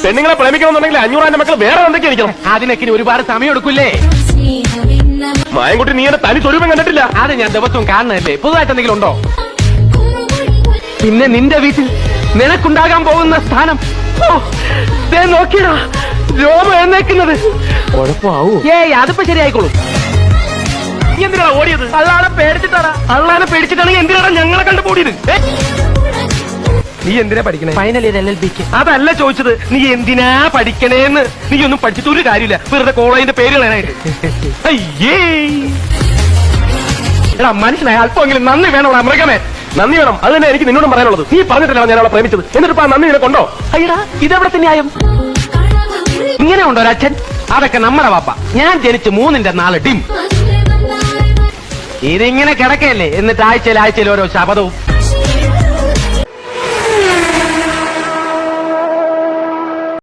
പെണ്ണുങ്ങളെ പ്രേമിക്കണമെന്നുണ്ടെങ്കിൽ 500 മക്കൾ വേറെ എന്തൊക്കെ ഇരിക്കണം. അതിനൊക്കെ ഒരുപാട് സമയം എടുക്കൂലേ? മായൻകുട്ടി നീ എന്റെ തനി സ്വരൂപം കണ്ടിട്ടില്ല. അത് ഞാൻ ദിവസവും കാണുന്നതല്ലേ. പുതുതായിട്ട് എന്തെങ്കിലും ഉണ്ടോ? പിന്നെ നിന്റെ വീട്ടിൽ നിനക്കുണ്ടാകാൻ പോകുന്ന സ്ഥാനം നോക്കിയടാ, രോമം എന്നേക്കുന്നത് കുഴപ്പമാവൂ? ഏയ് അതിപ്പോ ശരിയായിക്കോളും. നീ എന്തിനാ ഓടിയത്? അള്ളാനെ പേടിച്ചിട്ടാടാ. അള്ളാനെ പേടിച്ചിട്ടാണെങ്കിൽ എന്തിനാണ് ഞങ്ങളെ കണ്ടുപോടിയത്? നീ എന്തിനാ പഠിക്കണേ? ഫൈനൽ ഇയർ LLBക്ക്. അതല്ല ചോദിച്ചത്, നീ എന്തിനാ പഠിക്കണേന്ന്. നീ ഒന്നും പഠിച്ചിട്ട് ഒരു കാര്യമില്ല, വെറുതെ കോളേജിന്റെ പേര് കളയാനായിട്ട്. അയ്യേ എടാ, മനുഷ്യനായ അല്പമെങ്കിലും നന്ദി വേണോടാ മൃഗമേ. നന്ദി വേണം, അത് തന്നെ എനിക്ക് നിന്നോടും പറയാനുള്ളത്. നീ പറഞ്ഞിട്ടല്ല ഞാൻ അവളെ പ്രേമിച്ചത്, എന്നിട്ട് നന്ദി നിനക്കൊണ്ടോ? അയ്യടാ, ഇതെവിടത്തെ ന്യായം? ഇങ്ങനെ ഉണ്ടോ ഒരച്ഛൻ? അതൊക്കെ നമ്മുടെ വാപ്പ. ഞാൻ ജനിച്ച് 3ന്റെ 4 ഡിം. ഇതിങ്ങനെ കിടക്കല്ലേ, എന്നിട്ട് ആഴ്ചയിൽ ഓരോ ശപഥവും.